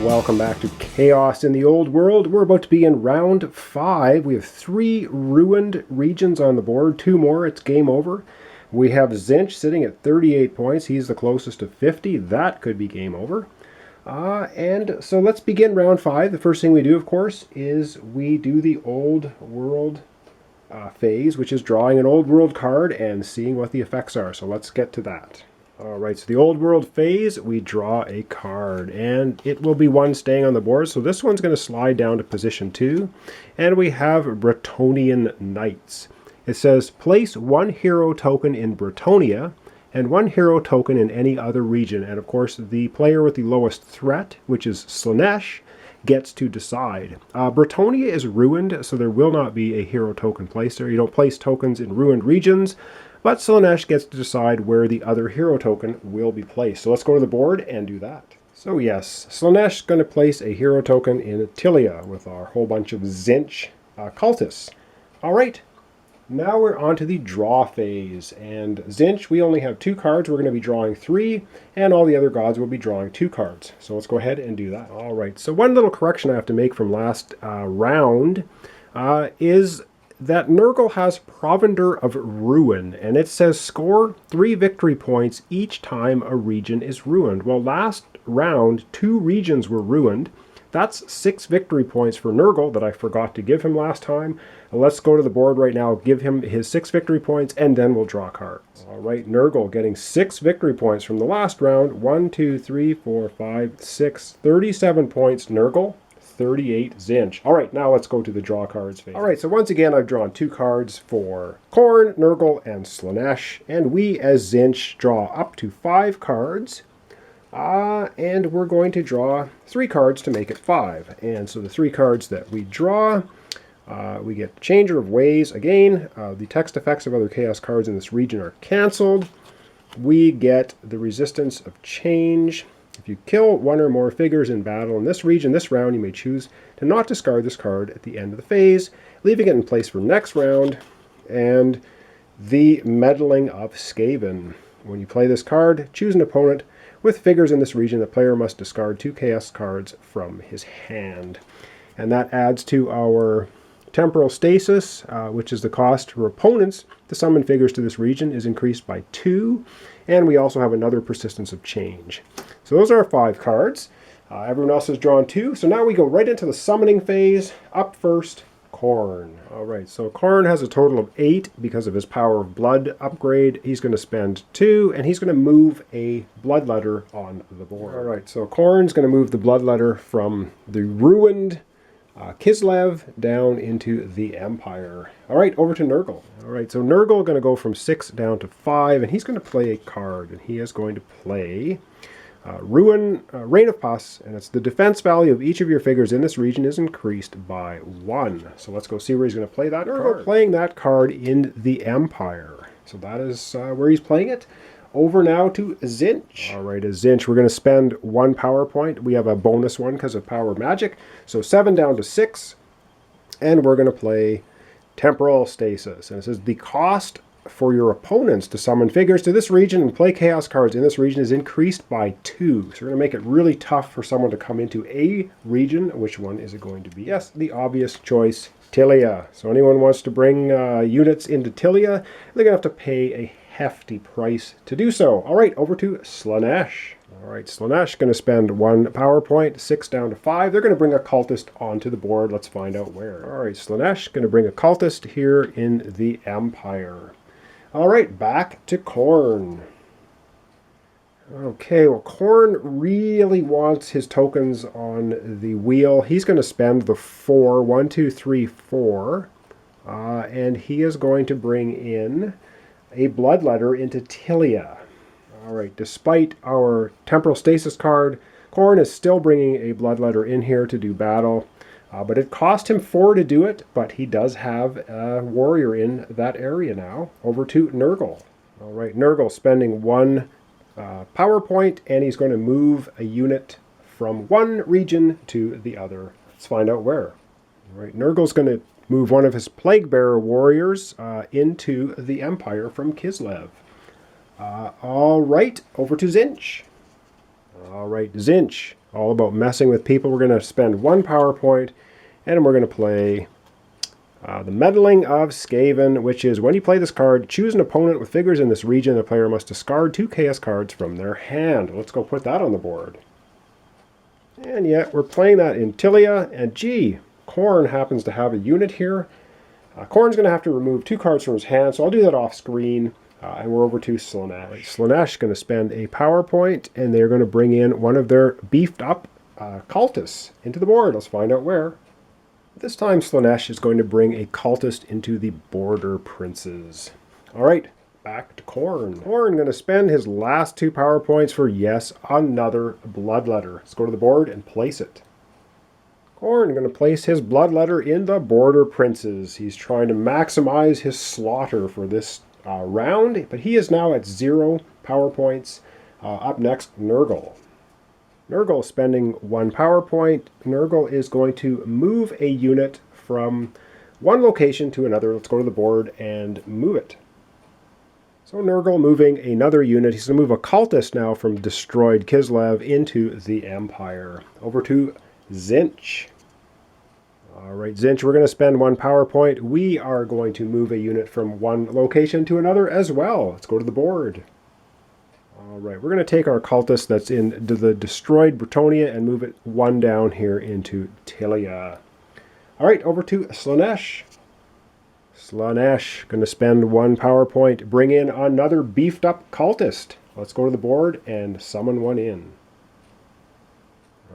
Welcome back to Chaos in the Old World. We're about to be in round 5. We have 3 ruined regions on the board. 2 more, it's game over. We have Zinch sitting at 38 points. He's the closest to 50. That could be game over. And so let's begin round 5. The first thing we do, of course, is we do the Old World phase, which is drawing an Old World card and seeing what the effects are. So let's get to that. Alright, so the Old World phase, we draw a card, and it will be one staying on the board. So this one's going to slide down to position 2, and we have Bretonnian Knights. It says, place 1 hero token in Bretonnia, and 1 hero token in any other region. And of course, the player with the lowest threat, which is Slaanesh, gets to decide. Bretonnia is ruined, so there will not be a hero token placed there. You don't place tokens in ruined regions. But Slaanesh gets to decide where the other hero token will be placed. So let's go to the board and do that. So yes, Slaanesh is going to place a hero token in Tilia with our whole bunch of Zinch cultists. Alright, now we're on to the draw phase. And Zinch, we only have 2 cards. We're going to be drawing 3, and all the other gods will be drawing 2 cards. So let's go ahead and do that. Alright, so one little correction I have to make from last round is that Nurgle has Provender of Ruin, and it says score 3 victory points each time a region is ruined. Well, last round, 2 regions were ruined. That's 6 victory points for Nurgle that I forgot to give him last time. Let's go to the board right now, give him his 6 victory points, and then we'll draw cards. All right, Nurgle getting 6 victory points from the last round. 1, 2, 3, 4, 5, 6, 37 points, Nurgle. 38 Zinch. Alright, now let's go to the draw cards phase. Alright, so once again I've drawn 2 cards for Khorne, Nurgle, and Slaanesh, and we as Zinch draw up to 5 cards, and we're going to draw 3 cards to make it 5. And so the 3 cards that we draw, we get Changer of Ways again. The text effects of other Chaos cards in this region are cancelled. We get the Resistance of Change. If you kill 1 or more figures in battle in this region this round, you may choose to not discard this card at the end of the phase, leaving it in place for next round. And the Meddling of Skaven. When you play this card, choose an opponent with figures in this region. The player must discard 2 Chaos cards from his hand. And that adds to our Temporal Stasis, which is the cost for opponents to summon figures to this region, is increased by 2. And we also have another Persistence of Change. So those are our 5 cards. Everyone else has drawn 2. So now we go right into the summoning phase. Up first, Khorne. Alright, so Khorne has a total of 8 because of his Power of Blood upgrade. He's going to spend 2, and he's going to move a Bloodletter on the board. Alright, so Khorne's going to move the Bloodletter from the ruined Kislev down into the Empire. Alright, over to Nurgle. Alright, so Nurgle going to go from 6 down to 5, and he's going to play a card, and he is going to play Reign of Pus, and it's the defense value of each of your figures in this region is increased by 1. So let's go see where he's going to play that card. Playing that card in the Empire. So that is where he's playing it. Over now to Zinch. Alright, as Zinch, we're going to spend 1 power point. We have a bonus one because of power magic. So 7 down to 6. And we're going to play Temporal Stasis. And it says the cost for your opponents to summon figures to this region and play Chaos cards in this region is increased by 2. So we're going to make it really tough for someone to come into a region. Which one is it going to be? Yes, the obvious choice, Tilia. So anyone wants to bring units into Tilia, they're going to have to pay a hefty price to do so. Alright, over to Slaanesh. Alright, Slaanesh going to spend 1 power point, 6 down to 5. They're going to bring a cultist onto the board. Let's find out where. Alright, Slaanesh going to bring a cultist here in the Empire. Alright, back to Khorne. Okay, well, Khorne really wants his tokens on the wheel. He's going to spend the 4, 1, 2, 3, 4, and he is going to bring in a Bloodletter into Tilia. Alright, despite our Temporal Stasis card, Khorne is still bringing a Bloodletter in here to do battle. But it cost him 4 to do it, but he does have a warrior in that area now. Over to Nurgle. Alright, Nurgle spending 1 power point, and he's going to move a unit from one region to the other. Let's find out where. Alright, Nurgle's going to move one of his Plague Bearer warriors into the Empire from Kislev. Alright, over to Zinch. Alright, Zinch All about messing with people. We're going to spend 1 power point, and we're going to play the Meddling of Skaven, which is when you play this card, choose an opponent with figures in this region. The player must discard 2 chaos cards from their hand. Let's go put that on the board. And yet, we're playing that in Tilia, and gee, Khorne happens to have a unit here. Khorne's going to have to remove 2 cards from his hand, so I'll do that off screen. And we're over to Slaanesh. Slaanesh is going to spend a power point, and they're going to bring in one of their beefed up cultists into the board. Let's find out where. This time Slaanesh is going to bring a cultist into the Border Princes. Alright, back to Khorne. Khorne going to spend his last 2 power points for, yes, another Bloodletter. Let's go to the board and place it. Khorne going to place his Bloodletter in the Border Princes. He's trying to maximize his slaughter for this round, but he is now at 0 power points. Up next, Nurgle. Nurgle spending 1 power point. Nurgle is going to move a unit from one location to another. Let's go to the board and move it. So Nurgle moving another unit. He's going to move a cultist now from destroyed Kislev into the Empire. Over to Tzeentch. Alright, Tzeentch, we're going to spend 1 power point. We are going to move a unit from one location to another as well. Let's go to the board. Alright, we're going to take our cultist that's in the destroyed Bretonnia and move it 1 down here into Tilia. Alright, over to Slaanesh. Slaanesh, going to spend 1 power point, bring in another beefed up cultist. Let's go to the board and summon one in.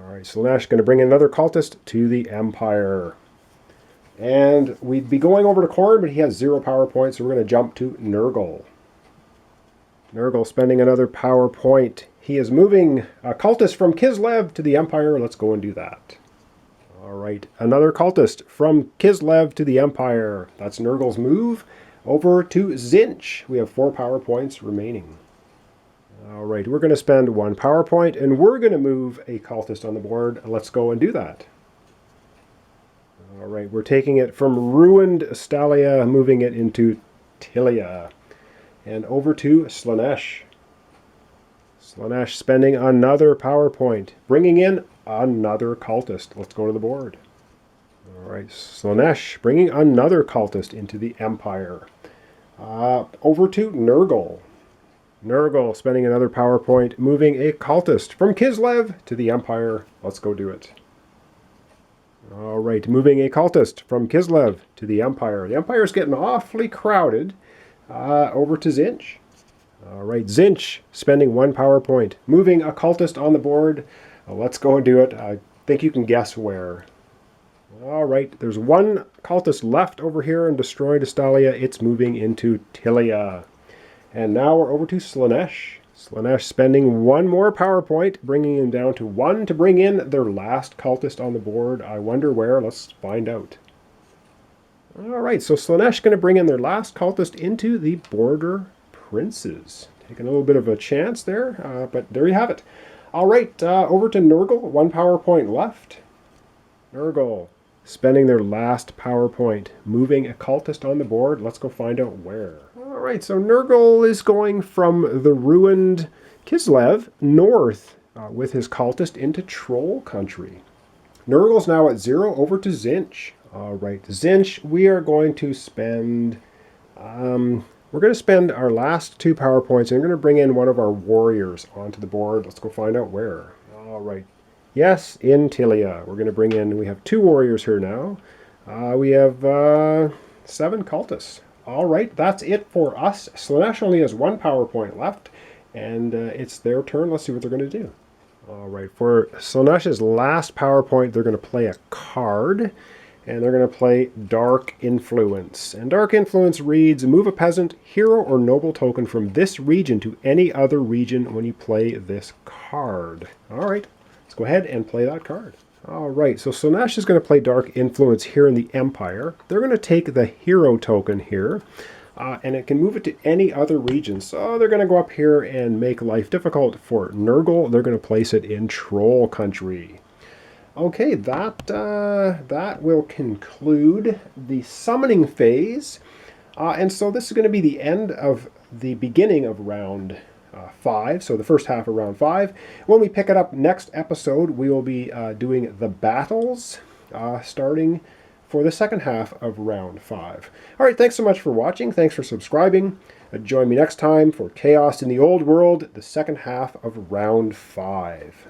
Alright, Slaanesh going to bring in another cultist to the Empire. And we'd be going over to Khorne, but he has 0 power points, so we're going to jump to Nurgle. Nurgle spending another power point. He is moving a cultist from Kislev to the Empire. Let's go and do that. Alright, another cultist from Kislev to the Empire. That's Nurgle's move. Over to Tzeentch. We have 4 power points remaining. Alright, we're going to spend 1 power point, and we're going to move a cultist on the board. Let's go and do that. Alright, we're taking it from ruined Stalia, moving it into Tilia. And over to Slaanesh. Slaanesh spending another power point, bringing in another cultist. Let's go to the board. Alright, Slaanesh bringing another cultist into the Empire. Over to Nurgle. Nurgle spending another power point, moving a cultist from Kislev to the Empire. Let's go do it. Alright, moving a cultist from Kislev to the Empire. The Empire's getting awfully crowded. Over to Tzeentch. Alright, Tzeentch spending 1 power point, moving a cultist on the board. Let's go and do it. I think you can guess where. Alright, there's 1 cultist left over here in destroyed Stalia. It's moving into Tilia. And now we're over to Slaanesh. Slaanesh spending 1 more power point, bringing him down to 1 to bring in their last cultist on the board. I wonder where. Let's find out. Alright, so Slaanesh going to bring in their last cultist into the Border Princes. Taking a little bit of a chance there, but there you have it. Alright, over to Nurgle. 1 power point left. Nurgle spending their last power point, moving a cultist on the board. Let's go find out where. Alright, so Nurgle is going from the ruined Kislev north with his cultist into Troll Country. Nurgle's now at 0, over to Tzeentch. Alright, Tzeentch, we are going to spend, we're going to spend our last 2 power points, and we're going to bring in one of our warriors onto the board. Let's go find out where. Alright, yes, in Tilia. We're going to bring in, we have 2 warriors here now. We have 7 cultists. Alright, that's it for us. Slaanesh only has 1 power point left, and it's their turn. Let's see what they're going to do. Alright, for Slaanesh's last power point, they're going to play a card. And they're going to play Dark Influence. And Dark Influence reads, move a peasant, hero, or noble token from this region to any other region when you play this card. Alright, let's go ahead and play that card. Alright, so Slaanesh is going to play Dark Influence here in the Empire. They're going to take the hero token here, and it can move it to any other region. So they're going to go up here and make life difficult for Nurgle. They're going to place it in Troll Country. Okay, that will conclude the summoning phase. And so this is going to be the end of the beginning of round 5, so the first half of round 5. When we pick it up next episode, we will be doing the battles, starting for the second half of round 5. All right, thanks so much for watching. Thanks for subscribing. Join me next time for Chaos in the Old World, the second half of round 5.